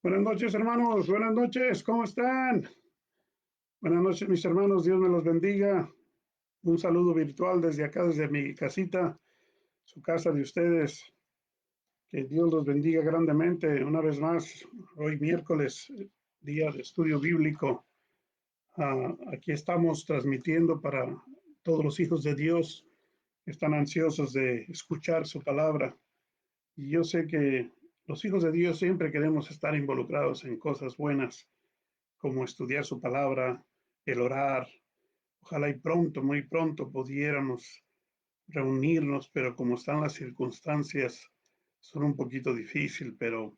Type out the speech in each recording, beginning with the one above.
Buenas noches, hermanos. Buenas noches. ¿Cómo están? Buenas noches, mis hermanos. Dios me los bendiga. Un saludo virtual desde acá, desde mi casita, su casa de ustedes. Que Dios los bendiga grandemente. Una vez más, hoy miércoles, día de estudio bíblico. Aquí estamos transmitiendo para todos los hijos de Dios que están ansiosos de escuchar su palabra. Y yo sé que los hijos de Dios siempre queremos estar involucrados en cosas buenas, como estudiar su palabra, el orar. Ojalá y pronto, muy pronto pudiéramos reunirnos, pero como están las circunstancias, son un poquito difícil, pero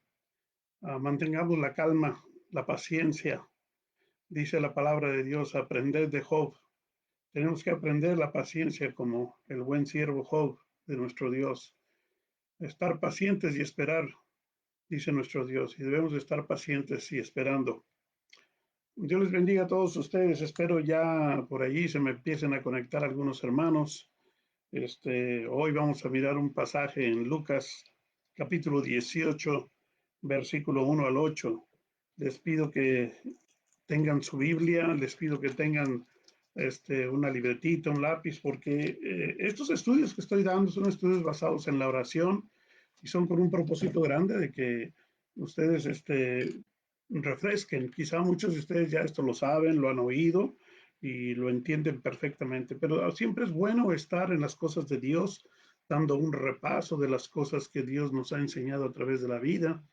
mantengamos la calma, la paciencia. Dice la palabra de Dios, aprended de Job. Tenemos que aprender la paciencia como el buen siervo Job de nuestro Dios. Estar pacientes y esperar, dice nuestro Dios, y debemos de estar pacientes y esperando. Dios les bendiga a todos ustedes. Espero ya por allí se me empiecen a conectar algunos hermanos. Hoy vamos a mirar un pasaje en Lucas, capítulo 18, versículo 1 al 8. Les pido que tengan su Biblia, les pido que tengan una libretita, un lápiz, porque estos estudios que estoy dando son estudios basados en la oración y son con un propósito grande de que ustedes refresquen. Quizá muchos de ustedes ya esto lo saben, lo han oído y lo entienden perfectamente, pero siempre es bueno estar en las cosas de Dios, dando un repaso de las cosas que Dios nos ha enseñado a través de la vida,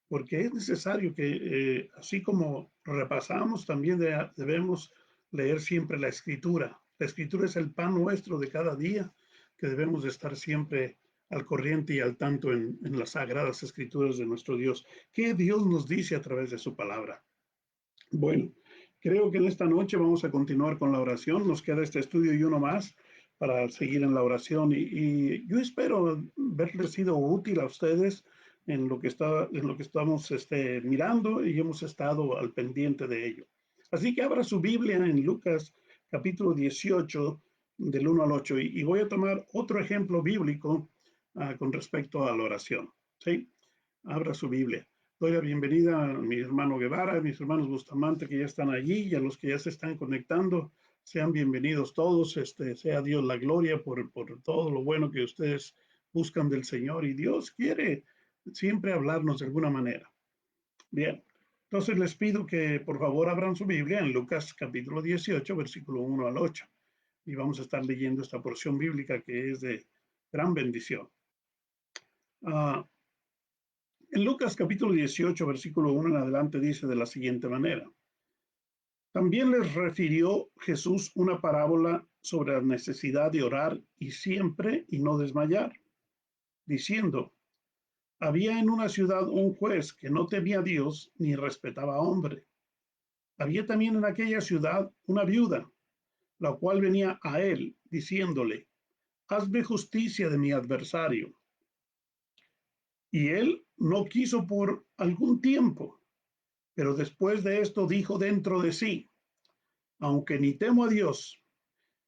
porque es necesario que, así como repasamos, también debemos leer siempre la Escritura. La Escritura es el pan nuestro de cada día, que debemos de estar siempre al corriente y al tanto en las sagradas Escrituras de nuestro Dios. ¿Qué Dios nos dice a través de su palabra? Bueno, creo que en esta noche vamos a continuar con la oración. Nos queda este estudio y uno más para seguir en la oración. Y yo espero verles sido útil a ustedes en lo que estamos mirando y hemos estado al pendiente de ello. Así que abra su Biblia en Lucas capítulo 18 del 1 al 8 y voy a tomar otro ejemplo bíblico con respecto a la oración. ¿Sí? Abra su Biblia. Doy la bienvenida a mi hermano Guevara, a mis hermanos Bustamante que ya están allí y a los que ya se están conectando. Sean bienvenidos todos. Sea Dios la gloria por todo lo bueno que ustedes buscan del Señor y Dios quiere siempre hablarnos de alguna manera. Bien, entonces les pido que por favor abran su Biblia en Lucas capítulo 18, versículo 1 al 8. Y vamos a estar leyendo esta porción bíblica que es de gran bendición. En Lucas capítulo 18, versículo 1 en adelante dice de la siguiente manera. También les refirió Jesús una parábola sobre la necesidad de orar y siempre y no desmayar, diciendo, había en una ciudad un juez que no temía a Dios ni respetaba a hombre. Había también en aquella ciudad una viuda, la cual venía a él diciéndole, hazme justicia de mi adversario. Y él no quiso por algún tiempo. Pero después de esto dijo dentro de sí, aunque ni temo a Dios,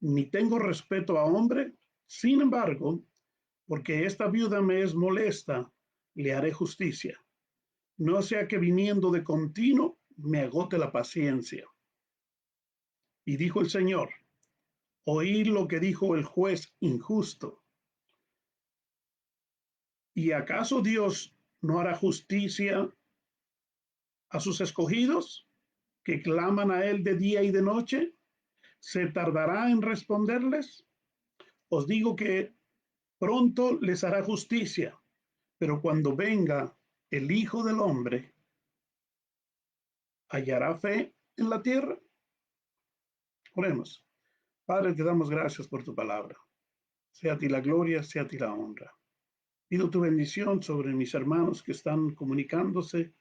ni tengo respeto a hombre, sin embargo, porque esta viuda me es molesta, le haré justicia. No sea que viniendo de continuo me agote la paciencia. Y dijo el Señor, oíd lo que dijo el juez injusto. ¿Y acaso Dios no hará justicia a sus escogidos que claman a él de día y de noche? ¿Se tardará en responderles? Os digo que pronto les hará justicia, pero cuando venga el Hijo del Hombre, ¿hallará fe en la tierra? Oremos. Padre, te damos gracias por tu palabra. Sea a ti la gloria, sea a ti la honra. Pido tu bendición sobre mis hermanos que están comunicándose,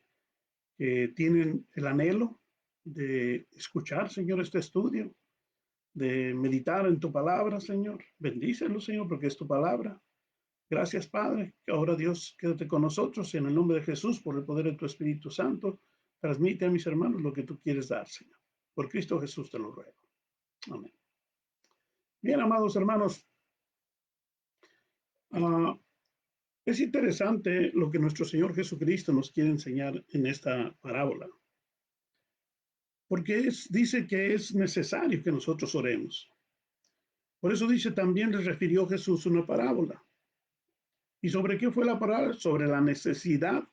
que tienen el anhelo de escuchar, Señor, este estudio, de meditar en tu palabra, Señor. Bendícelo, Señor, porque es tu palabra. Gracias, Padre. Ahora, Dios, quédate con nosotros en el nombre de Jesús, por el poder de tu Espíritu Santo. Transmite a mis hermanos lo que tú quieres dar, Señor. Por Cristo Jesús te lo ruego. Amén. Bien, amados hermanos, uh, Es interesante lo que nuestro Señor Jesucristo nos quiere enseñar en esta parábola, porque dice que es necesario que nosotros oremos. Por eso dice, también les refirió Jesús una parábola. ¿Y sobre qué fue la parábola? Sobre la necesidad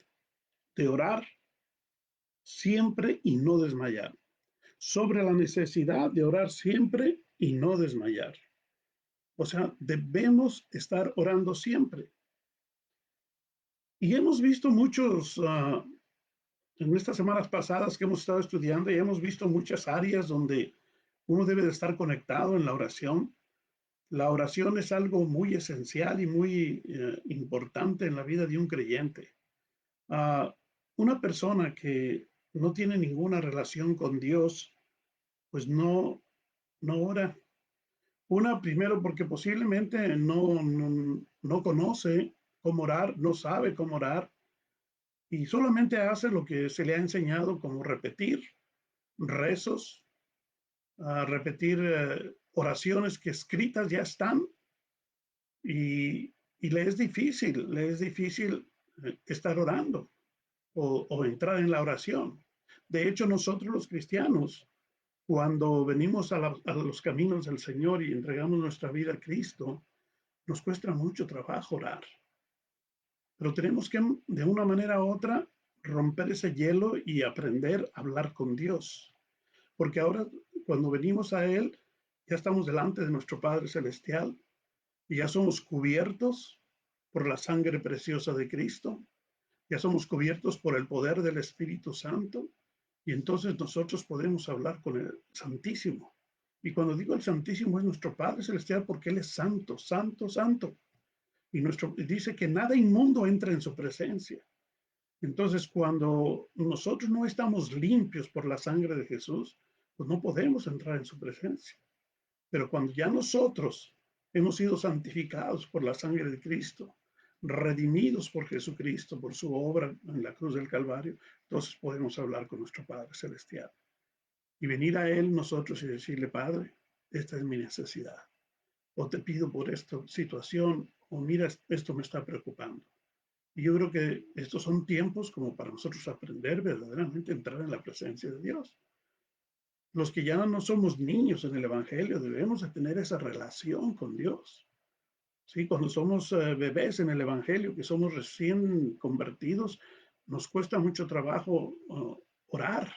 de orar siempre y no desmayar. Sobre la necesidad de orar siempre y no desmayar. O sea, debemos estar orando siempre. Y hemos visto muchos, en estas semanas pasadas que hemos estado estudiando, y hemos visto muchas áreas donde uno debe de estar conectado en la oración. La oración es algo muy esencial y muy importante en la vida de un creyente. Uh, una persona que no tiene ninguna relación con Dios, pues no ora. Una, primero, porque posiblemente no conoce cómo orar, no sabe cómo orar y solamente hace lo que se le ha enseñado, como repetir rezos, repetir oraciones que escritas ya están y le es difícil estar orando o entrar en la oración. De hecho, nosotros los cristianos, cuando venimos a los caminos del Señor y entregamos nuestra vida a Cristo, nos cuesta mucho trabajo orar. Pero tenemos que, de una manera u otra, romper ese hielo y aprender a hablar con Dios. Porque ahora, cuando venimos a Él, ya estamos delante de nuestro Padre Celestial y ya somos cubiertos por la sangre preciosa de Cristo, ya somos cubiertos por el poder del Espíritu Santo y entonces nosotros podemos hablar con el Santísimo. Y cuando digo el Santísimo es nuestro Padre Celestial porque Él es santo, santo, santo. Y dice que nada inmundo entra en su presencia. Entonces, cuando nosotros no estamos limpios por la sangre de Jesús, pues no podemos entrar en su presencia. Pero cuando ya nosotros hemos sido santificados por la sangre de Cristo, redimidos por Jesucristo, por su obra en la cruz del Calvario, entonces podemos hablar con nuestro Padre Celestial y venir a Él nosotros y decirle, Padre, esta es mi necesidad, o te pido por esta situación, o mira, esto me está preocupando. Y yo creo que estos son tiempos como para nosotros aprender verdaderamente a entrar en la presencia de Dios. Los que ya no somos niños en el Evangelio debemos de tener esa relación con Dios. Sí, cuando somos bebés en el Evangelio, que somos recién convertidos, nos cuesta mucho trabajo orar.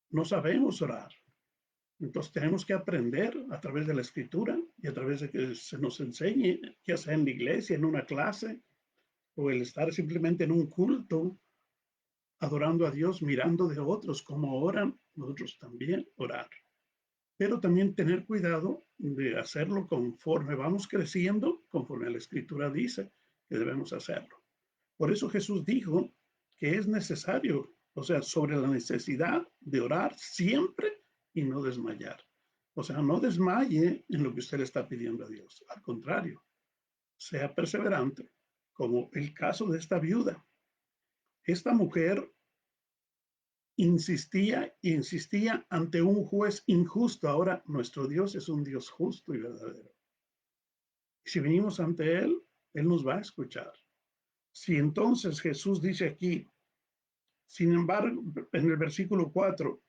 No sabemos orar. Entonces tenemos que aprender a través de la escritura y a través de que se nos enseñe, ya sea en la iglesia, en una clase, o el estar simplemente en un culto, adorando a Dios, mirando de otros cómo oran, nosotros también orar. Pero también tener cuidado de hacerlo conforme vamos creciendo, conforme la escritura dice que debemos hacerlo. Por eso Jesús dijo que es necesario, o sea, sobre la necesidad de orar siempre y no desmayar. O sea, no desmaye en lo que usted le está pidiendo a Dios. Al contrario, sea perseverante, como el caso de esta viuda. Esta mujer insistía y insistía ante un juez injusto. Ahora, nuestro Dios es un Dios justo y verdadero. Y si venimos ante Él, Él nos va a escuchar. Si entonces Jesús dice aquí, sin embargo, en el versículo 4,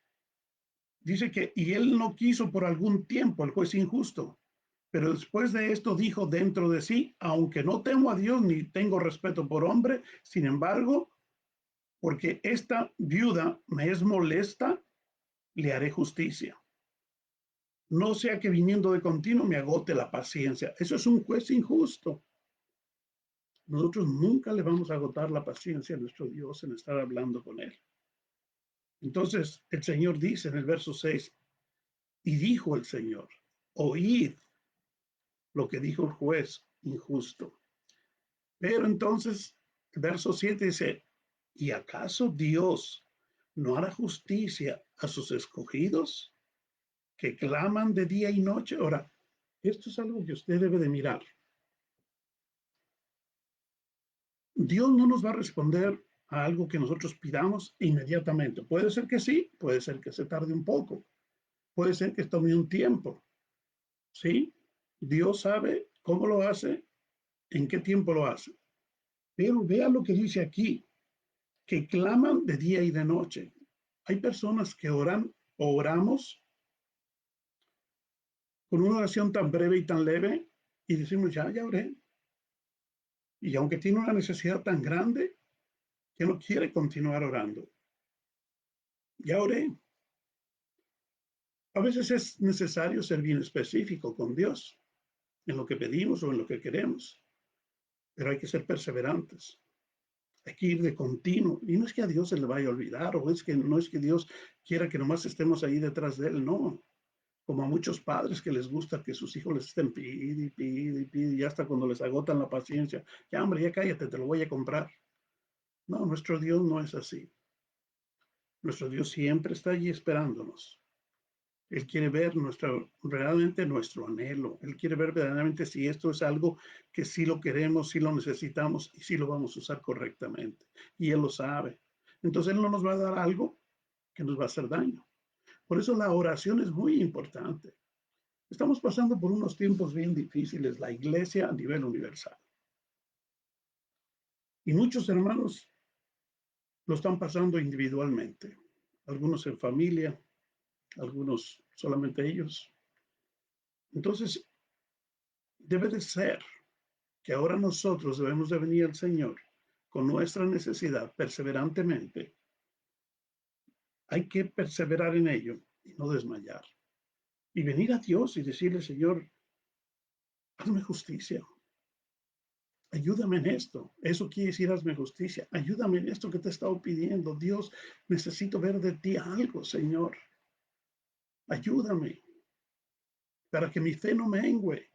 dice que, y Él no quiso por algún tiempo, el juez injusto, pero después de esto dijo dentro de sí, aunque no temo a Dios ni tengo respeto por hombre, sin embargo, porque esta viuda me es molesta, le haré justicia. No sea que viniendo de continuo me agote la paciencia. Eso es un juez injusto. Nosotros nunca le vamos a agotar la paciencia a nuestro Dios en estar hablando con Él. Entonces el Señor dice en el verso 6, y dijo el Señor, oíd lo que dijo el juez injusto. Pero entonces el verso 7 dice, ¿y acaso Dios no hará justicia a sus escogidos que claman de día y noche? Ahora, esto es algo que usted debe de mirar. Dios no nos va a responder a algo que nosotros pidamos inmediatamente. Puede ser que sí, puede ser que se tarde un poco, puede ser que tome un tiempo, ¿sí? Dios sabe cómo lo hace, en qué tiempo lo hace. Pero vea lo que dice aquí, que claman de día y de noche. Hay personas que oran o oramos con una oración tan breve y tan leve y decimos, ya oré. Y aunque tiene una necesidad tan grande, que no quiere continuar orando. Ya oré. A veces es necesario ser bien específico con Dios en lo que pedimos o en lo que queremos, pero hay que ser perseverantes. Hay que ir de continuo. Y no es que a Dios se le vaya a olvidar, o es que no es que Dios quiera que nomás estemos ahí detrás de Él, no. Como a muchos padres que les gusta que sus hijos les estén pide y pide y pide, y hasta cuando les agotan la paciencia, ya hombre, ya cállate, te lo voy a comprar. No, nuestro Dios no es así. Nuestro Dios siempre está allí esperándonos. Él quiere ver realmente nuestro anhelo. Él quiere ver verdaderamente si esto es algo que sí lo queremos, sí lo necesitamos y sí lo vamos a usar correctamente. Y Él lo sabe. Entonces Él no nos va a dar algo que nos va a hacer daño. Por eso la oración es muy importante. Estamos pasando por unos tiempos bien difíciles, la iglesia a nivel universal. Y muchos hermanos lo están pasando individualmente. Algunos en familia, algunos solamente ellos. Entonces, debe de ser que ahora nosotros debemos de venir al Señor con nuestra necesidad perseverantemente. Hay que perseverar en ello y no desmayar. Y venir a Dios y decirle, Señor, hazme justicia. Ayúdame en esto. Eso quiere decir, hazme justicia. Ayúdame en esto que te he estado pidiendo. Dios, necesito ver de ti algo, Señor. Ayúdame para que mi fe no mengue.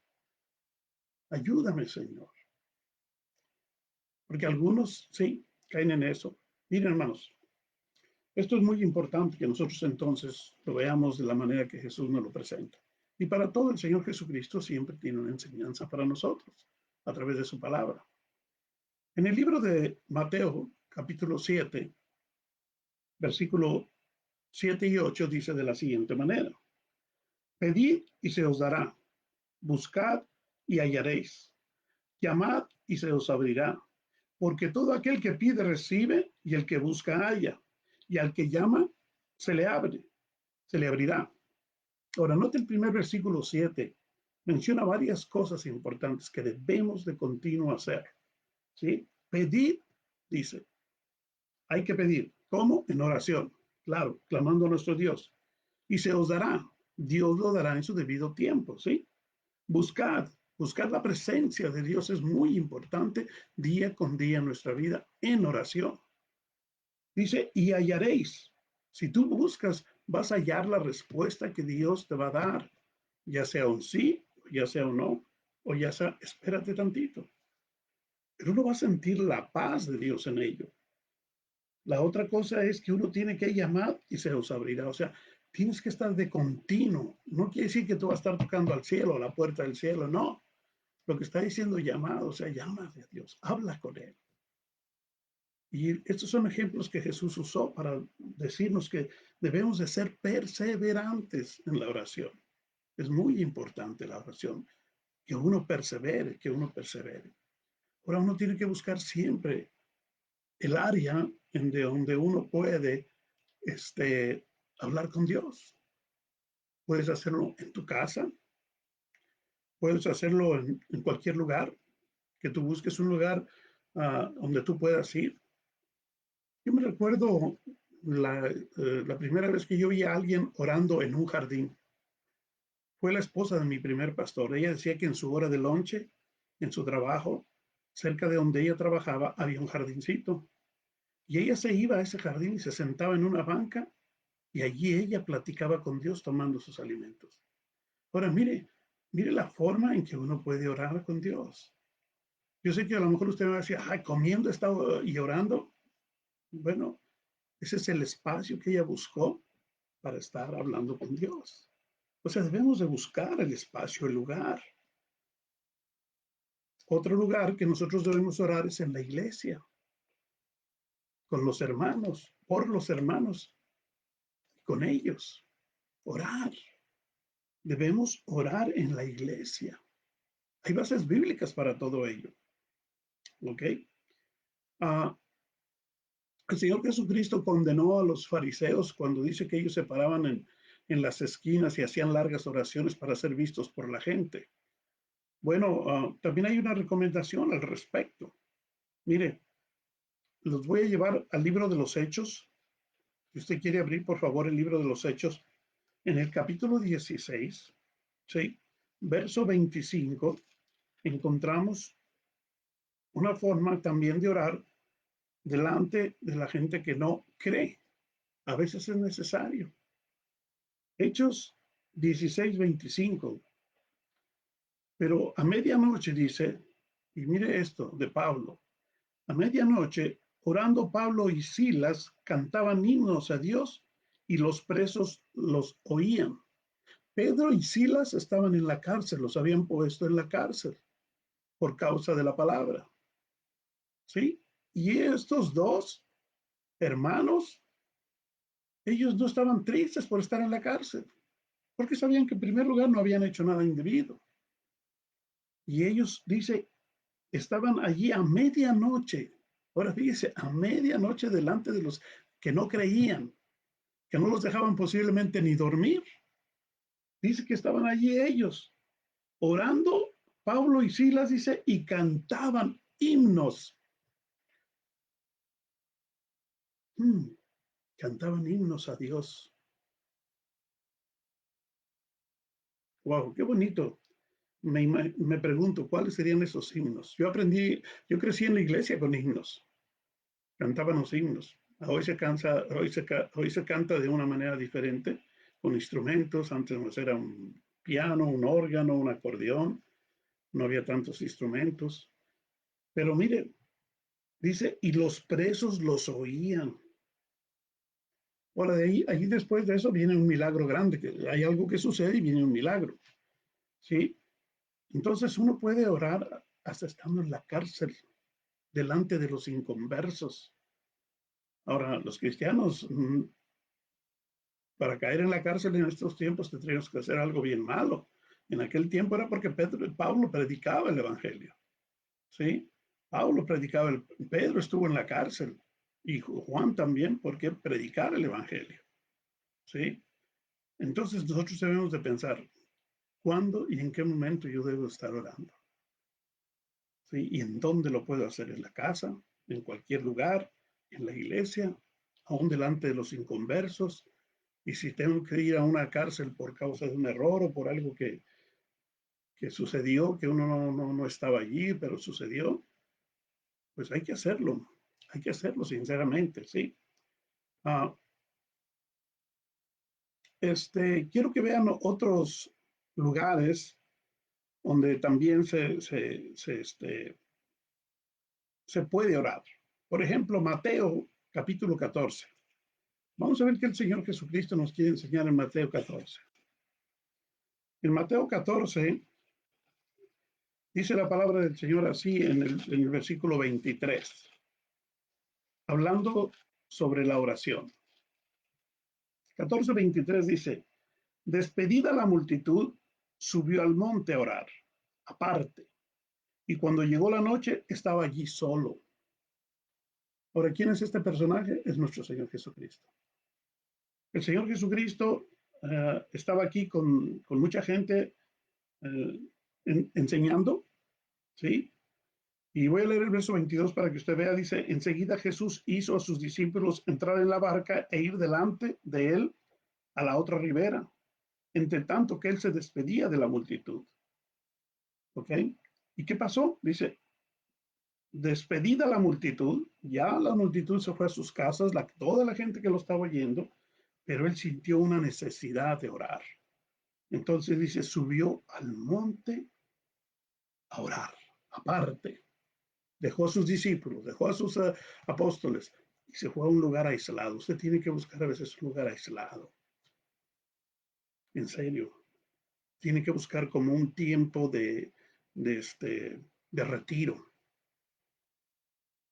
Ayúdame, Señor. Porque algunos, sí, caen en eso. Miren, hermanos, esto es muy importante que nosotros entonces lo veamos de la manera que Jesús nos lo presenta. Y para todo el Señor Jesucristo siempre tiene una enseñanza para nosotros a través de su palabra. En el libro de Mateo, capítulo 7, versículo 7 y 8 dice de la siguiente manera: pedid y se os dará, buscad y hallaréis, llamad y se os abrirá, porque todo aquel que pide recibe, y el que busca halla, y al que llama se le abre, se le abrirá. Ahora, note el primer versículo 7. Menciona varias cosas importantes que debemos de continuo hacer. ¿Sí? Pedid, dice, hay que pedir. ¿Cómo? En oración. Claro, clamando a nuestro Dios. Y se os dará. Dios lo dará en su debido tiempo. ¿Sí? Buscad. Buscar la presencia de Dios es muy importante día con día en nuestra vida en oración. Dice, y hallaréis. Si tú buscas, vas a hallar la respuesta que Dios te va a dar, ya sea un sí, ya sea un no, o ya sea, espérate tantito. Pero uno va a sentir la paz de Dios en ello. La otra cosa es que uno tiene que llamar y se os abrirá. O sea, tienes que estar de continuo. No quiere decir que tú vas a estar tocando al cielo, a la puerta del cielo, no. Lo que está diciendo llamado, o sea, llama a Dios, habla con Él. Y estos son ejemplos que Jesús usó para decirnos que debemos de ser perseverantes en la oración. Es muy importante la oración, que uno persevere, que uno persevere. Ahora uno tiene que buscar siempre el área en donde uno puede hablar con Dios. Puedes hacerlo en tu casa, puedes hacerlo en cualquier lugar, que tú busques un lugar donde tú puedas ir. Yo me recuerdo la primera vez que yo vi a alguien orando en un jardín. Fue la esposa de mi primer pastor. Ella decía que en su hora de lonche, en su trabajo, cerca de donde ella trabajaba, había un jardincito. Y ella se iba a ese jardín y se sentaba en una banca y allí ella platicaba con Dios tomando sus alimentos. Ahora, mire la forma en que uno puede orar con Dios. Yo sé que a lo mejor usted me va a decir, ay, comiendo estaba y orando. Bueno, ese es el espacio que ella buscó para estar hablando con Dios. O sea, debemos de buscar el espacio, el lugar. Otro lugar que nosotros debemos orar es en la iglesia, con los hermanos, por los hermanos, con ellos. Orar. Debemos orar en la iglesia. Hay bases bíblicas para todo ello. ¿Ok? Ah, el Señor Jesucristo condenó a los fariseos cuando dice que ellos se paraban en las esquinas y hacían largas oraciones para ser vistos por la gente. Bueno, también hay una recomendación al respecto. Mire, los voy a llevar al libro de los Hechos. Si usted quiere abrir, por favor, el libro de los Hechos, en el capítulo 16, ¿sí? Verso 25, encontramos una forma también de orar delante de la gente que no cree. A veces es necesario. Hechos 16, 25. Pero a medianoche dice, y mire esto de Pablo, a medianoche, orando Pablo y Silas cantaban himnos a Dios y los presos los oían. Pedro y Silas estaban en la cárcel, los habían puesto en la cárcel por causa de la palabra. ¿Sí? Y estos dos hermanos, ellos no estaban tristes por estar en la cárcel, porque sabían que en primer lugar no habían hecho nada indebido. Y ellos, dice, estaban allí a medianoche. Ahora fíjese, a medianoche delante de los que no creían, que no los dejaban posiblemente ni dormir. Dice que estaban allí ellos, orando, Pablo y Silas, dice, y cantaban himnos. Hmm, cantaban himnos a Dios. Wow, qué bonito. Me pregunto cuáles serían esos himnos. Yo crecí en la iglesia con himnos, cantaban los himnos. Hoy se canta de una manera diferente, con instrumentos. Antes pues era un piano, un órgano, un acordeón, no había tantos instrumentos. Pero mire, dice, y los presos los oían. Ahora, ahí después de eso viene un milagro grande, que hay algo que sucede y viene un milagro, ¿sí? Entonces uno puede orar hasta estando en la cárcel, delante de los inconversos. Ahora, los cristianos, para caer en la cárcel en estos tiempos tendríamos que hacer algo bien malo. En aquel tiempo era porque Pablo predicaba el Evangelio, ¿sí? Pablo predicaba, Pedro estuvo en la cárcel y Juan también porque predicar el Evangelio, ¿sí? Entonces nosotros debemos de pensar, ¿cuándo y en qué momento yo debo estar orando? ¿Sí? ¿Y en dónde lo puedo hacer? ¿En la casa? ¿En cualquier lugar? ¿En la iglesia? ¿Aún delante de los inconversos? Y si tengo que ir a una cárcel por causa de un error o por algo que sucedió, que uno no estaba allí, pero sucedió, pues hay que hacerlo sinceramente, ¿sí? Ah, quiero que vean otros lugares donde también se puede orar. Por ejemplo, Mateo capítulo 14. Vamos a ver qué el Señor Jesucristo nos quiere enseñar en Mateo 14. En Mateo 14 dice la palabra del Señor así en el versículo 23, hablando sobre la oración. 14:23 dice, despedida la multitud, subió al monte a orar, aparte, y cuando llegó la noche estaba allí solo. Ahora, ¿quién es este personaje? Es nuestro Señor Jesucristo. El Señor Jesucristo estaba aquí con mucha gente enseñando, ¿sí? Y voy a leer el verso 22 para que usted vea, dice, enseguida Jesús hizo a sus discípulos entrar en la barca e ir delante de él a la otra ribera, entre tanto que él se despedía de la multitud. ¿Ok? ¿Y qué pasó? Dice, despedida la multitud, ya la multitud se fue a sus casas, toda la gente que lo estaba oyendo, pero él sintió una necesidad de orar. Entonces dice, subió al monte a orar, aparte. Dejó a sus discípulos, dejó a sus apóstoles y se fue a un lugar aislado. Usted tiene que buscar a veces un lugar aislado. En serio. Tiene que buscar como un tiempo de retiro.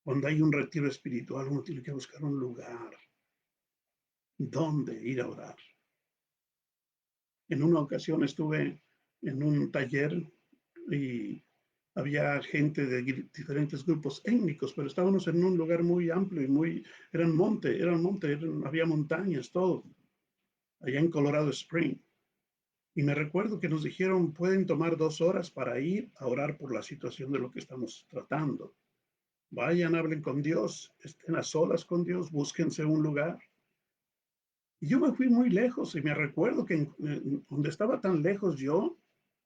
Cuando hay un retiro espiritual, uno tiene que buscar un lugar donde ir a orar. En una ocasión estuve en un taller y Había gente de diferentes grupos étnicos, pero estábamos en un lugar muy amplio y muy, había montañas, todo, allá en Colorado Spring. Y me recuerdo que nos dijeron, pueden tomar 2 horas para ir a orar por la situación de lo que estamos tratando. Vayan, hablen con Dios, estén a solas con Dios, búsquense un lugar. Y yo me fui muy lejos y me recuerdo que donde estaba tan lejos yo,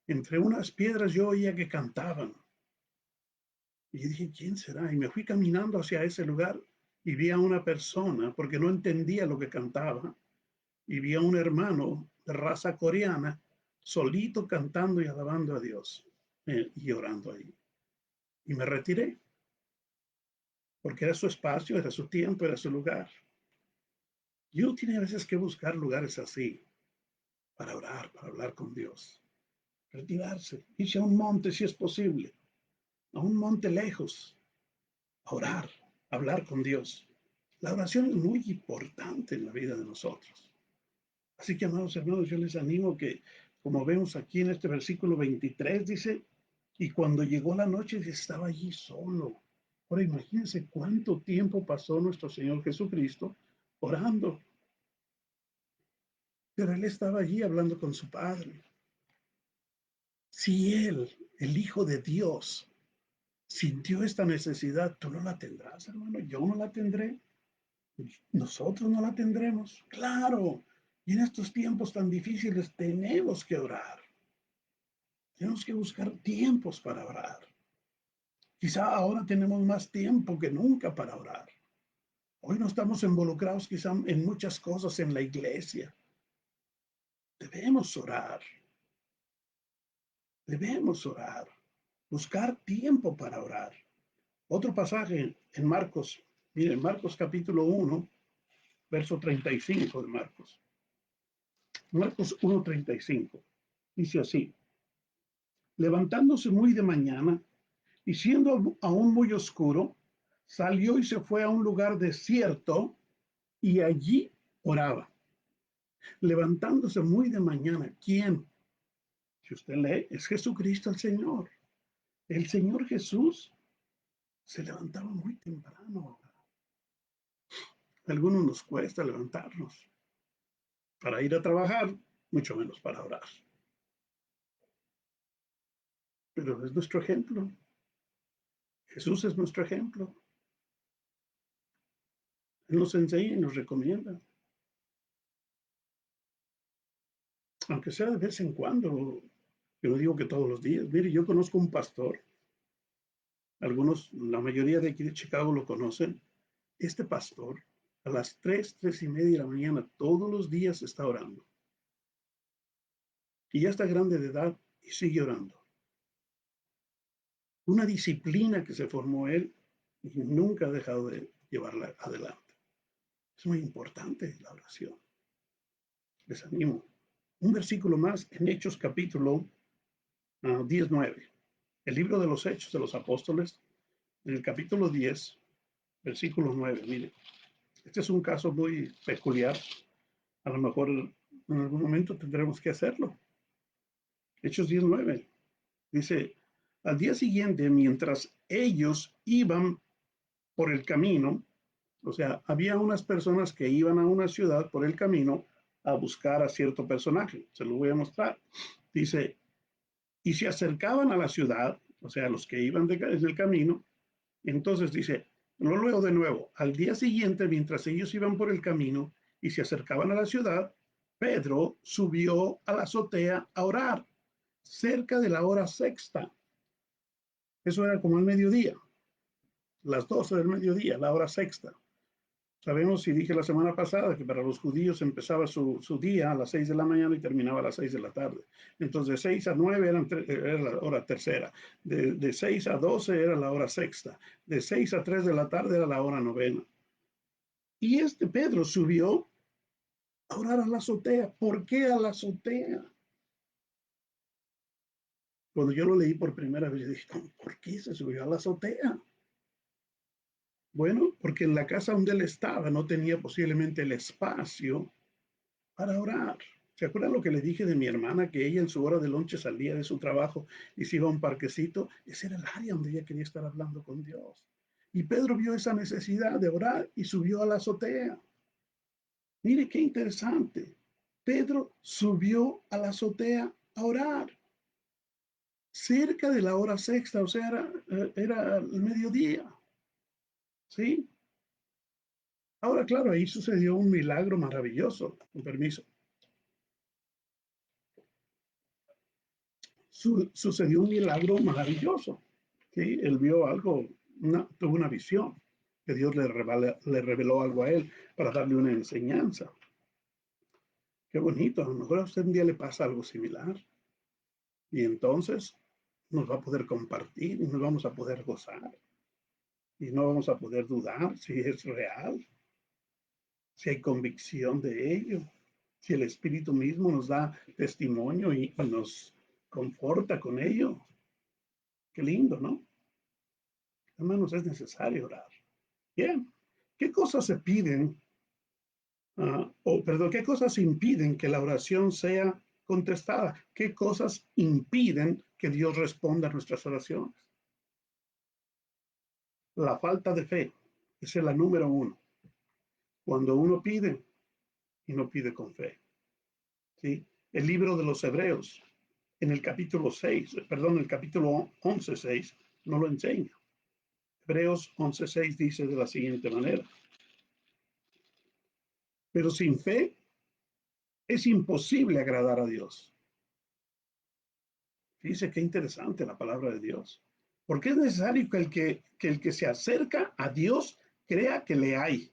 entre unas piedras yo oía que cantaban. Y dije, ¿quién será? Y me fui caminando hacia ese lugar y vi a una persona, porque no entendía lo que cantaba, y vi a un hermano de raza coreana solito cantando y alabando a Dios y orando ahí. Y me retiré, porque era su espacio, era su tiempo, era su lugar. Y uno tiene a veces que buscar lugares así para orar, para hablar con Dios. Retirarse, irse a un monte si es posible, a un monte lejos, a orar, a hablar con Dios. La oración es muy importante en la vida de nosotros. Así que, amados hermanos, yo les animo que, como vemos aquí en este versículo 23, dice, y cuando llegó la noche estaba allí solo. Ahora imagínense cuánto tiempo pasó nuestro Señor Jesucristo orando, pero Él estaba allí hablando con su Padre. Si Él, el Hijo de Dios, sintió esta necesidad, tú no la tendrás, hermano, yo no la tendré, nosotros no la tendremos. Claro, y en estos tiempos tan difíciles tenemos que orar. Tenemos que buscar tiempos para orar. Quizá ahora tenemos más tiempo que nunca para orar. Hoy no estamos involucrados quizá en muchas cosas en la iglesia. Debemos orar, debemos orar, buscar tiempo para orar. Otro pasaje en Marcos, miren, Marcos capítulo 1, verso 35 de Marcos. Marcos 1:35. Dice así, levantándose muy de mañana y siendo aún muy oscuro, salió y se fue a un lugar desierto y allí oraba. Levantándose muy de mañana, ¿quién? Si usted lee, es Jesucristo el Señor. El Señor Jesús se levantaba muy temprano. A algunos nos cuesta levantarnos para ir a trabajar, mucho menos para orar. Pero es nuestro ejemplo. Jesús es nuestro ejemplo. Él nos enseña y nos recomienda. Aunque sea de vez en cuando, yo no digo que todos los días. Mire, yo conozco un pastor, algunos, la mayoría de aquí de Chicago lo conocen. Este pastor, a las 3:30 de la mañana, todos los días está orando. Y ya está grande de edad y sigue orando. Una disciplina que se formó él y nunca ha dejado de llevarla adelante. Es muy importante la oración. Les animo. Un versículo más en Hechos capítulo 19. El libro de los Hechos de los Apóstoles, en el capítulo 10, versículo 9. Mire, este es un caso muy peculiar. A lo mejor en algún momento tendremos que hacerlo. Hechos 19. Dice, al día siguiente, mientras ellos iban por el camino, o sea, había unas personas que iban a una ciudad por el camino a buscar a cierto personaje. Se lo voy a mostrar. Dice, y se acercaban a la ciudad, o sea, los que iban desde el camino. Entonces dice, lo leo de nuevo, al día siguiente, mientras ellos iban por el camino y se acercaban a la ciudad, Pedro subió a la azotea a orar, cerca de la hora sexta. Eso era como el mediodía, las 12 del mediodía, la hora sexta. Sabemos, y dije la semana pasada, que para los judíos empezaba su día a las 6 de la mañana y terminaba a las 6 de la tarde. Entonces, de 6 a 9 era la hora tercera, de 6 a 12 era la hora sexta, de 6 a 3 de la tarde era la hora novena. Y este Pedro subió a orar a la azotea. ¿Por qué a la azotea? Cuando yo lo leí por primera vez, yo dije, ¿por qué se subió a la azotea? Bueno, porque en la casa donde él estaba no tenía posiblemente el espacio para orar. ¿Se acuerdan lo que le dije de mi hermana? Que ella en su hora de lonche salía de su trabajo y se iba a un parquecito. Ese era el área donde ella quería estar hablando con Dios. Y Pedro vio esa necesidad de orar y subió a la azotea. Mire qué interesante. Pedro subió a la azotea a orar cerca de la hora sexta, o sea, era el mediodía. ¿Sí? Ahora, claro, ahí sucedió un milagro maravilloso. Con permiso. Sucedió un milagro maravilloso. ¿Sí? Él vio algo, tuvo una visión, que Dios le reveló algo a él para darle una enseñanza. Qué bonito, a lo mejor a usted un día le pasa algo similar y entonces nos va a poder compartir y nos vamos a poder gozar y no vamos a poder dudar si es real, si hay convicción de ello, si el Espíritu mismo nos da testimonio y nos conforta con ello. Qué lindo, ¿no? Hermanos, es necesario orar. Bien, ¿qué cosas se piden? Perdón, ¿qué cosas impiden que la oración sea contestada? ¿Qué cosas impiden que Dios responda a nuestras oraciones? La falta de fe, esa es la número uno. Cuando uno pide y no pide con fe. ¿Sí? El libro de los Hebreos, en el capítulo 6, perdón, el capítulo 11:6, no lo enseña. Hebreos 11:6 dice de la siguiente manera: pero sin fe es imposible agradar a Dios. Fíjese qué interesante la palabra de Dios. Porque es necesario que el que se acerca a Dios crea que le hay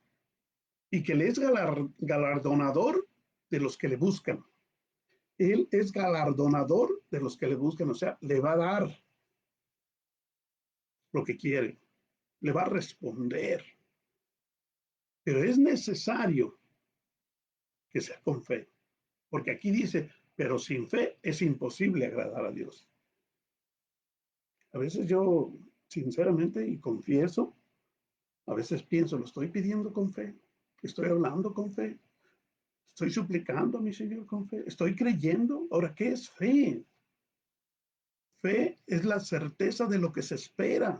y que le es galardonador de los que le buscan. Él es galardonador de los que le buscan, o sea, le va a dar lo que quiere, le va a responder. Pero es necesario que sea con fe, porque aquí dice, pero sin fe es imposible agradar a Dios. A veces yo, sinceramente y confieso, a veces pienso, lo estoy pidiendo con fe, estoy hablando con fe, estoy suplicando a mi Señor con fe, estoy creyendo. Ahora, ¿qué es fe? Fe es la certeza de lo que se espera,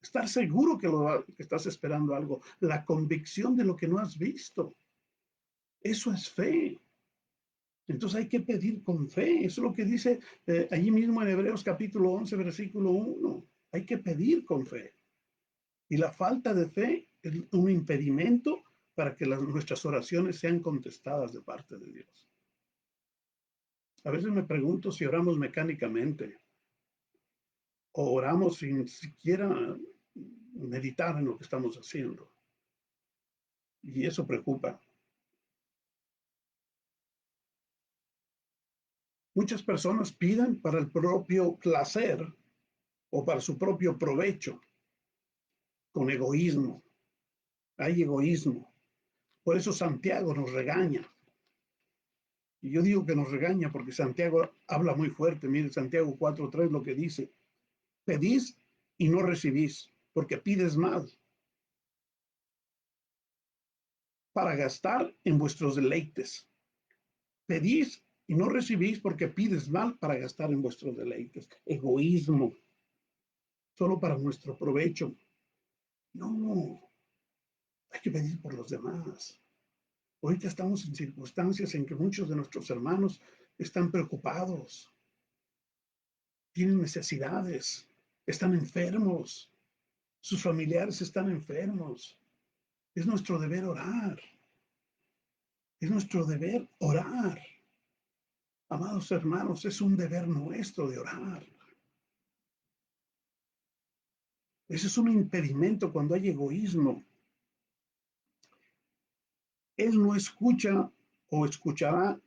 estar seguro que estás esperando algo, la convicción de lo que no has visto. Eso es fe. Entonces hay que pedir con fe. Eso es lo que dice allí mismo en Hebreos capítulo 11, versículo 1. Hay que pedir con fe. Y la falta de fe es un impedimento para que nuestras oraciones sean contestadas de parte de Dios. A veces me pregunto si oramos mecánicamente o oramos sin siquiera meditar en lo que estamos haciendo. Y eso preocupa. Muchas personas piden para el propio placer o para su propio provecho, con egoísmo. Hay egoísmo. Por eso Santiago nos regaña. Y yo digo que nos regaña porque Santiago habla muy fuerte. Mire, Santiago 4:3 lo que dice: pedís y no recibís, porque pides mal, para gastar en vuestros deleites. Pedís y no recibís porque pides mal para gastar en vuestros deleites. Egoísmo, solo para nuestro provecho. No, hay que pedir por los demás. Ahorita estamos en circunstancias en que muchos de nuestros hermanos están preocupados, tienen necesidades, están enfermos, sus familiares están enfermos. Es nuestro deber orar. Es nuestro deber orar. Amados hermanos, es un deber nuestro de orar. Ese es un impedimento cuando hay egoísmo. Él no escucha o escuchará a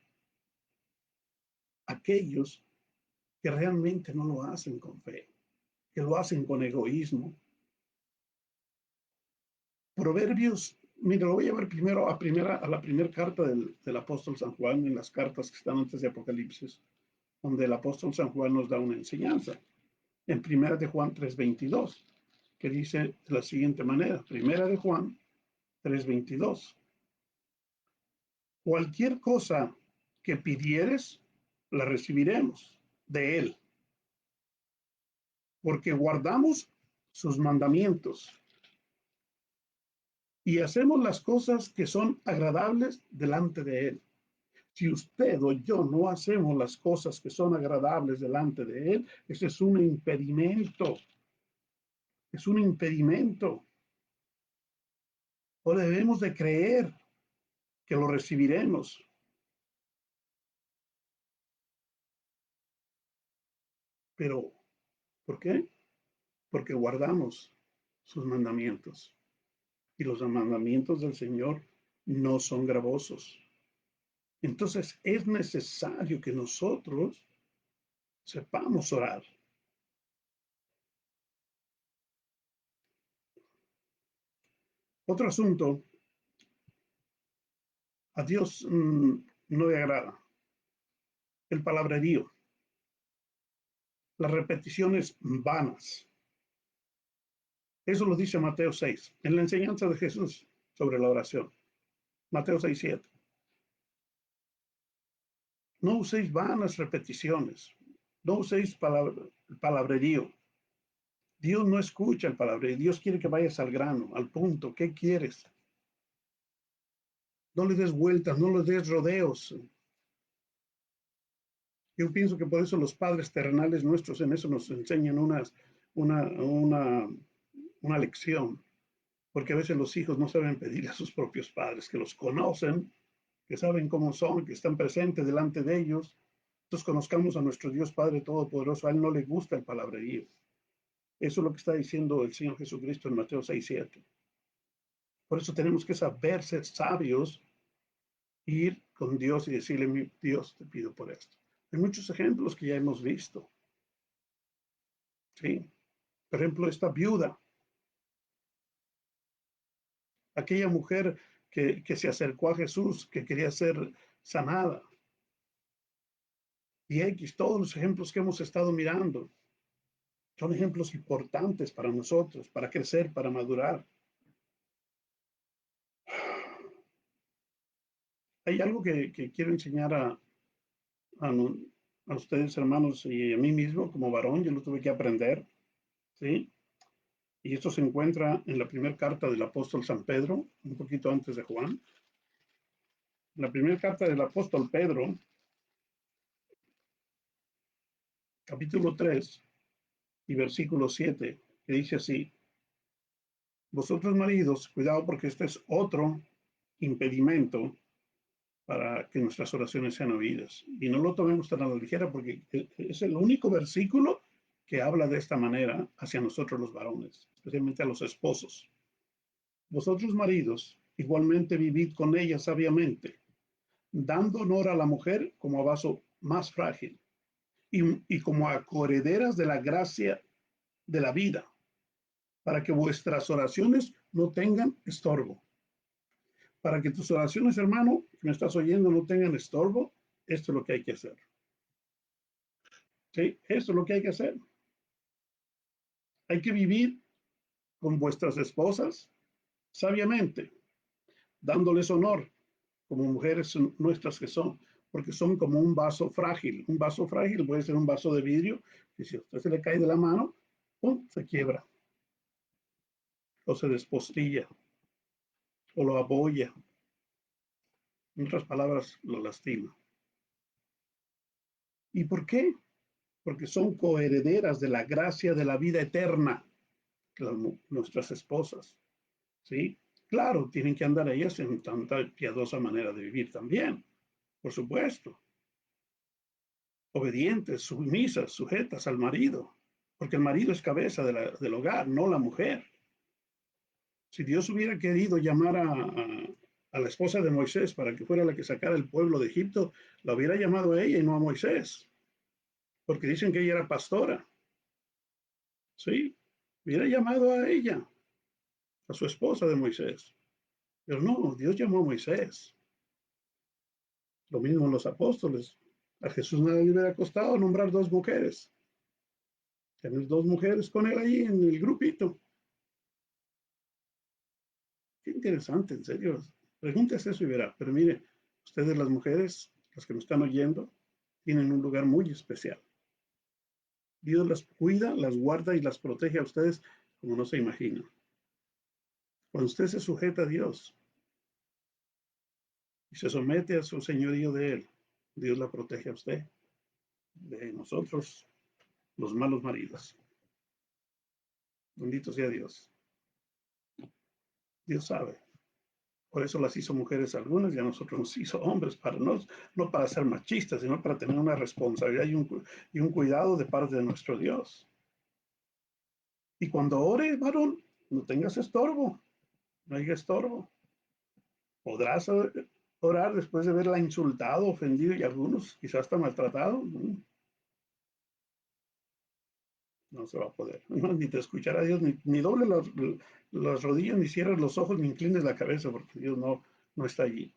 aquellos que realmente no lo hacen con fe, que lo hacen con egoísmo. Proverbios, mira, lo voy a llevar primero a la primera carta del apóstol San Juan, en las cartas que están antes de Apocalipsis, donde el apóstol San Juan nos da una enseñanza. En primera de Juan 3:22, que dice de la siguiente manera: primera de Juan 3:22. Cualquier cosa que pidieres, la recibiremos de Él, porque guardamos sus mandamientos y hacemos las cosas que son agradables delante de Él. Si usted o yo no hacemos las cosas que son agradables delante de Él, ese es un impedimento. Es un impedimento. O debemos de creer que lo recibiremos. Pero, ¿por qué? Porque guardamos sus mandamientos. Y los mandamientos del Señor no son gravosos. Entonces es necesario que nosotros sepamos orar. Otro asunto, a Dios no le agrada el palabrerío, las repeticiones vanas. Eso lo dice Mateo 6, en la enseñanza de Jesús sobre la oración. Mateo 6, 7. No uséis vanas repeticiones, no uséis palabrerío. Dios no escucha el palabrerío, Dios quiere que vayas al grano, al punto. ¿Qué quieres? No le des vueltas, no le des rodeos. Yo pienso que por eso los padres terrenales nuestros en eso nos enseñan una lección, porque a veces los hijos no saben pedir a sus propios padres, que los conocen, que saben cómo son, que están presentes delante de ellos. Entonces conozcamos a nuestro Dios Padre Todopoderoso, a Él no le gusta el palabrerío. Eso es lo que está diciendo el Señor Jesucristo en Mateo 6, 7. Por eso tenemos que saber ser sabios, ir con Dios y decirle, mi Dios, te pido por esto. Hay muchos ejemplos que ya hemos visto. ¿Sí? Por ejemplo, esta viuda, aquella mujer que se acercó a Jesús, que quería ser sanada. Y X, todos los ejemplos que hemos estado mirando son ejemplos importantes para nosotros, para crecer, para madurar. Hay algo que quiero enseñar a, a ustedes, hermanos, y a mí mismo como varón, yo lo tuve que aprender, ¿sí? Y esto se encuentra en la primera carta del apóstol San Pedro, un poquito antes de Juan. La primera carta del apóstol Pedro, capítulo 3 y versículo 7, que dice así, vosotros maridos, cuidado porque este es otro impedimento para que nuestras oraciones sean oídas. Y no lo tomemos tan a la ligera porque es el único versículo que habla de esta manera hacia nosotros los varones, especialmente a los esposos. Vosotros maridos, igualmente vivid con ella sabiamente, dando honor a la mujer como a vaso más frágil y como a coherederas de la gracia de la vida, para que vuestras oraciones no tengan estorbo. Para que tus oraciones, hermano, que me estás oyendo, no tengan estorbo, esto es lo que hay que hacer. ¿Sí? Esto es lo que hay que hacer. Hay que vivir con vuestras esposas sabiamente, dándoles honor como mujeres nuestras que son, porque son como un vaso frágil. Un vaso frágil puede ser un vaso de vidrio que si a usted se le cae de la mano, ¡pum!, se quiebra o se despostilla o lo abolla. En otras palabras, lo lastima. ¿Y por qué? Porque son coherederas de la gracia de la vida eterna, nuestras esposas, ¿sí? Claro, tienen que andar ellas en tanta piadosa manera de vivir también, por supuesto. Obedientes, sumisas, sujetas al marido, porque el marido es cabeza del hogar, no la mujer. Si Dios hubiera querido llamar a la esposa de Moisés para que fuera la que sacara el pueblo de Egipto, la hubiera llamado a ella y no a Moisés, porque dicen que ella era pastora. Sí, hubiera llamado a ella, a su esposa de Moisés. Pero no, Dios llamó a Moisés. Lo mismo los apóstoles. A Jesús nada le hubiera costado nombrar dos mujeres. Tener dos mujeres con él ahí en el grupito. Qué interesante, en serio. Pregúntese eso y verá. Pero mire, ustedes las mujeres, las que nos están oyendo, tienen un lugar muy especial. Dios las cuida, las guarda y las protege a ustedes como no se imaginan. Cuando usted se sujeta a Dios y se somete a su señorío de Él, Dios la protege a usted de nosotros, los malos maridos. Bendito sea Dios. Dios sabe. Por eso las hizo mujeres algunas y a nosotros nos hizo hombres, para no para ser machistas, sino para tener una responsabilidad y un cuidado de parte de nuestro Dios. Y cuando ore, varón, no tengas estorbo, no haya estorbo. Podrás orar después de haberla insultado, ofendido y algunos quizás hasta maltratado. No se va a poder. No, ni te escuchará Dios, ni doble las rodillas, ni cierres los ojos, ni inclines la cabeza, porque Dios no está allí.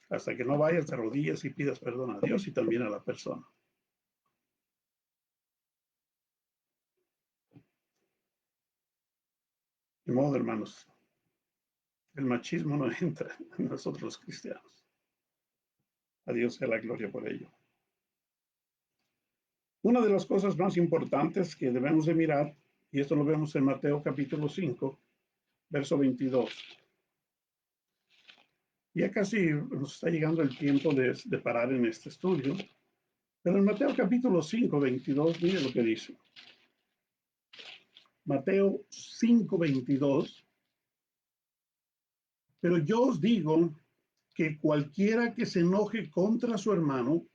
Hasta que no vayas de rodillas y pidas perdón a Dios y también a la persona. De modo, hermanos, el machismo no entra en nosotros los cristianos. A Dios sea la gloria por ello. Una de las cosas más importantes que debemos de mirar, y esto lo vemos en Mateo capítulo 5, verso 22. Ya casi nos está llegando el tiempo de parar en este estudio, pero en Mateo capítulo 5, 22, mire lo que dice. Mateo 5, 22. Pero yo os digo que cualquiera que se enoje contra su hermano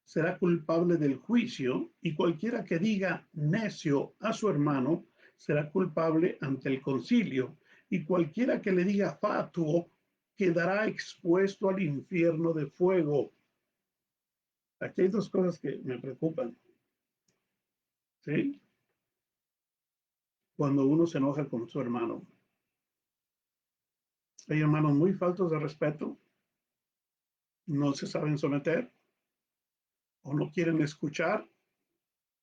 será culpable del juicio, y cualquiera que diga necio a su hermano será culpable ante el concilio, y cualquiera que le diga fatuo quedará expuesto al infierno de fuego. Aquí hay dos cosas que me preocupan, ¿sí? Cuando uno se enoja con su hermano. Hay hermanos muy faltos de respeto, no se saben someter o no quieren escuchar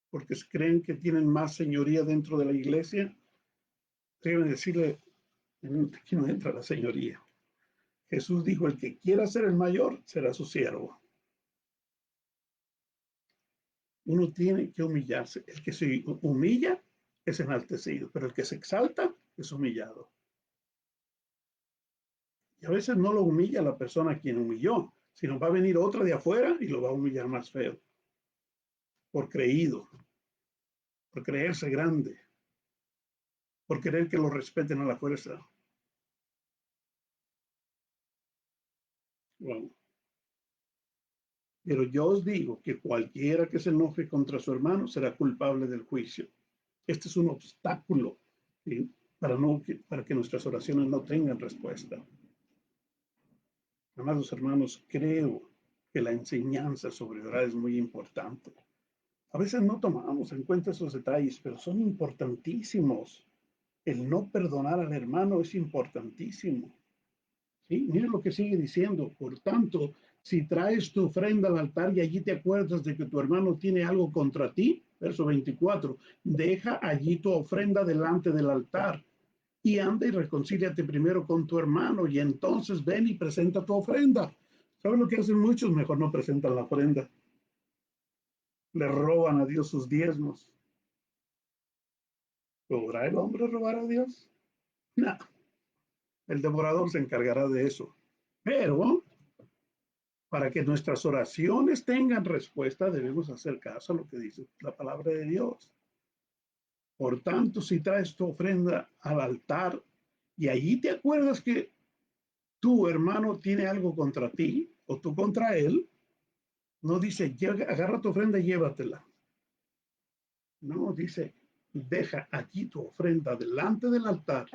porque creen que tienen más señoría dentro de la iglesia. Deben decirle, aquí no entra la señoría. Jesús dijo, el que quiera ser el mayor será su siervo. Uno tiene que humillarse. El que se humilla es enaltecido, pero el que se exalta es humillado. Y a veces no lo humilla la persona a quien humilló, sino va a venir otra de afuera y lo va a humillar más feo. Por creído, por creerse grande, por querer que lo respeten a la fuerza. Wow. Pero yo os digo que cualquiera que se enoje contra su hermano será culpable del juicio. Este es un obstáculo, ¿sí? Para que nuestras oraciones no tengan respuesta. Amados hermanos, creo que la enseñanza sobre orar es muy importante. A veces no tomamos en cuenta esos detalles, pero son importantísimos. El no perdonar al hermano es importantísimo. ¿Sí? Miren lo que sigue diciendo. Por tanto, si traes tu ofrenda al altar y allí te acuerdas de que tu hermano tiene algo contra ti, verso 24, deja allí tu ofrenda delante del altar y anda y reconcíliate primero con tu hermano y entonces ven y presenta tu ofrenda. ¿Saben lo que hacen muchos? Mejor no presentan la ofrenda. Le roban a Dios sus diezmos. ¿Podrá el hombre robar a Dios? No, el devorador se encargará de eso. Pero para que nuestras oraciones tengan respuesta, debemos hacer caso a lo que dice la palabra de Dios. Por tanto, si traes tu ofrenda al altar y allí te acuerdas que tu hermano tiene algo contra ti o tú contra él, no dice, agarra tu ofrenda y llévatela. No, dice, deja allí tu ofrenda delante del altar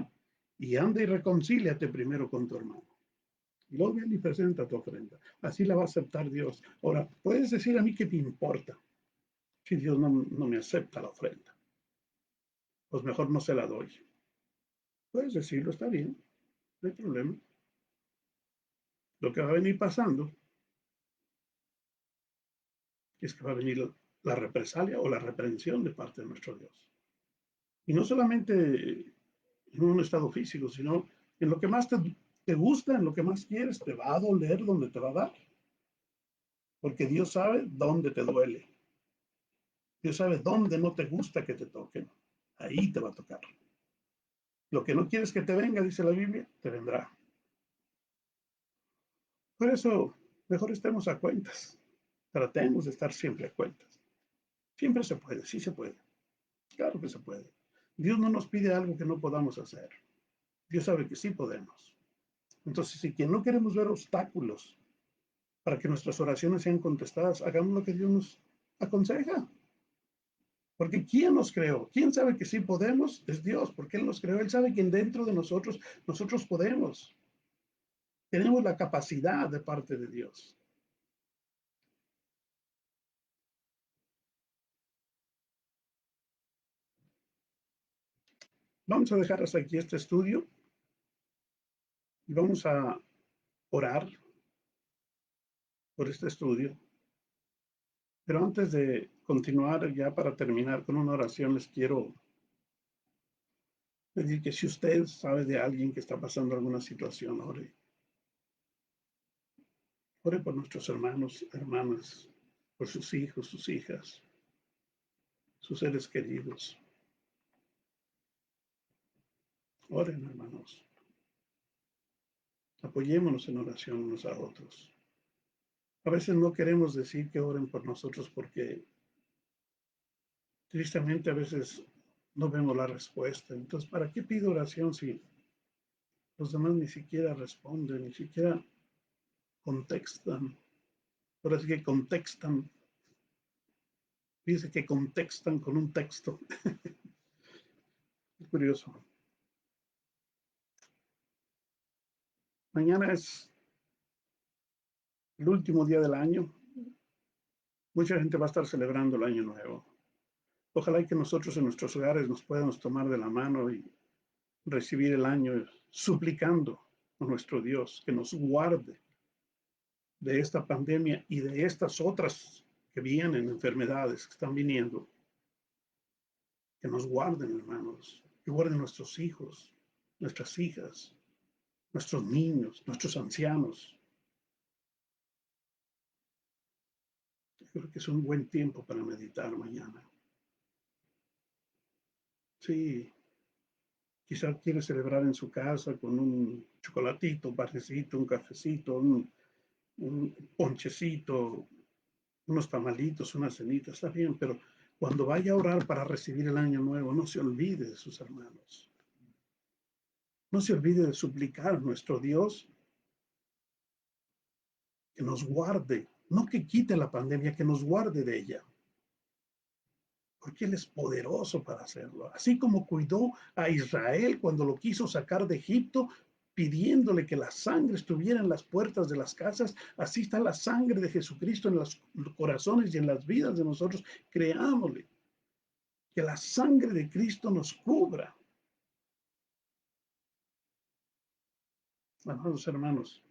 y anda y reconcíliate primero con tu hermano. Y luego ven y presenta tu ofrenda. Así la va a aceptar Dios. Ahora, puedes decir a mí qué te importa si Dios no me acepta la ofrenda. Pues mejor no se la doy. Puedes decirlo, está bien, no hay problema. Lo que va a venir pasando es que va a venir la represalia o la reprensión de parte de nuestro Dios. Y no solamente en un estado físico, sino en lo que más te gusta, en lo que más quieres, te va a doler donde te va a dar. porque Dios sabe dónde te duele. Dios sabe dónde no te gusta que te toquen. Ahí te va a tocar. Lo que no quieres que te venga, dice la Biblia, te vendrá. Por eso, mejor estemos a cuentas. Tratemos de estar siempre a cuentas. Siempre se puede, sí se puede. Claro que se puede. Dios no nos pide algo que no podamos hacer. Dios sabe que sí podemos. Entonces, si quien no queremos ver obstáculos para que nuestras oraciones sean contestadas, hagamos lo que Dios nos aconseja. Porque ¿quién nos creó? ¿Quién sabe que sí podemos? Es Dios, porque Él nos creó. Él sabe que dentro de nosotros podemos. Tenemos la capacidad de parte de Dios. Vamos a dejar hasta aquí este estudio y vamos a orar por este estudio. Pero antes de continuar, ya para terminar con una oración, les quiero pedir que si usted sabe de alguien que está pasando alguna situación, ore. Ore por nuestros hermanos, hermanas, por sus hijos, sus hijas, sus seres queridos. Oren, hermanos. Apoyémonos en oración unos a otros. A veces no queremos decir que oren por nosotros porque tristemente a veces no vemos la respuesta. Entonces, ¿para qué pido oración si los demás ni siquiera responden, ni siquiera contextan? Ahora sí que contextan, dice que contextan con un texto. Es curioso. Mañana es el último día del año. Mucha gente va a estar celebrando el año nuevo. Ojalá y que nosotros en nuestros hogares nos podamos tomar de la mano y recibir el año suplicando a nuestro Dios que nos guarde de esta pandemia y de estas otras que vienen, enfermedades que están viniendo, que nos guarden, hermanos, que guarden nuestros hijos, nuestras hijas, nuestros niños, nuestros ancianos. Yo creo que es un buen tiempo para meditar mañana. Sí, quizá quiere celebrar en su casa con un chocolatito, un panecito, un cafecito, un ponchecito, unos tamalitos, una cenita, está bien, pero cuando vaya a orar para recibir el año nuevo, no se olvide de sus hermanos. No se olvide de suplicar a nuestro Dios que nos guarde, no que quite la pandemia, que nos guarde de ella, porque Él es poderoso para hacerlo. Así como cuidó a Israel cuando lo quiso sacar de Egipto, pidiéndole que la sangre estuviera en las puertas de las casas, así está la sangre de Jesucristo en los corazones y en las vidas de nosotros. Creámosle, que la sangre de Cristo nos cubra. Amados hermanos,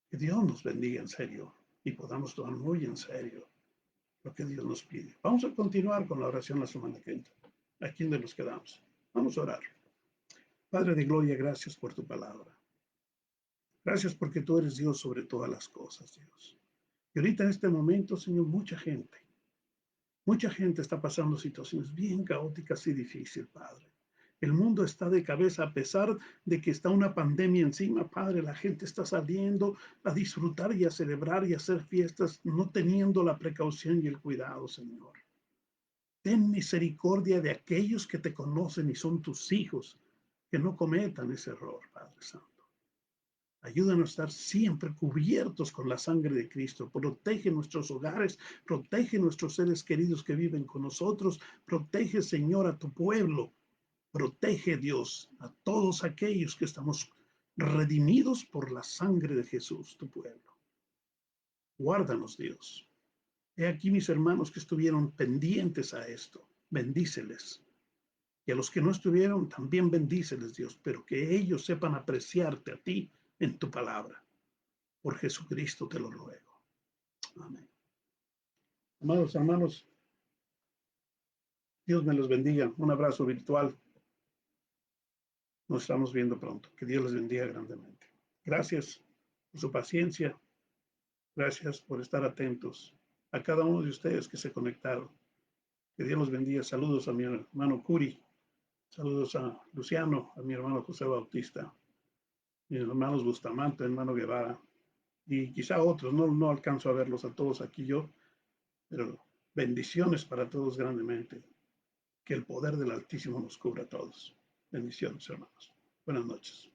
que Dios nos bendiga en serio y podamos tomar muy en serio lo que Dios nos pide. Vamos a continuar con la oración la semana que entra. Aquí donde nos quedamos. Vamos a orar. Padre de gloria, gracias por tu palabra. Gracias porque tú eres Dios sobre todas las cosas, Dios. Y ahorita en este momento, Señor, mucha gente está pasando situaciones bien caóticas y difíciles, Padre. El mundo está de cabeza a pesar de que está una pandemia encima, Padre. La gente está saliendo a disfrutar y a celebrar y a hacer fiestas, no teniendo la precaución y el cuidado, Señor. Ten misericordia de aquellos que te conocen y son tus hijos, que no cometan ese error, Padre Santo. Ayúdanos a estar siempre cubiertos con la sangre de Cristo. Protege nuestros hogares, protege nuestros seres queridos que viven con nosotros. Protege, Señor, a tu pueblo. Protege, Dios, a todos aquellos que estamos redimidos por la sangre de Jesús, tu pueblo. Guárdanos, Dios. He aquí mis hermanos que estuvieron pendientes a esto. Bendíceles. Y a los que no estuvieron, también bendíceles, Dios, pero que ellos sepan apreciarte a ti en tu palabra. Por Jesucristo te lo ruego. Amén. Amados hermanos, Dios me los bendiga. Un abrazo virtual. Nos estamos viendo pronto. Que Dios les bendiga grandemente. Gracias por su paciencia. Gracias por estar atentos. A cada uno de ustedes que se conectaron. Que Dios los bendiga. Saludos a mi hermano Curi. Saludos a Luciano, a mi hermano José Bautista, mis hermanos Bustamante, hermano Guevara, y quizá otros, no alcanzo a verlos a todos aquí yo, pero bendiciones para todos grandemente. Que el poder del Altísimo nos cubra a todos. Bendiciones, hermanos. Buenas noches.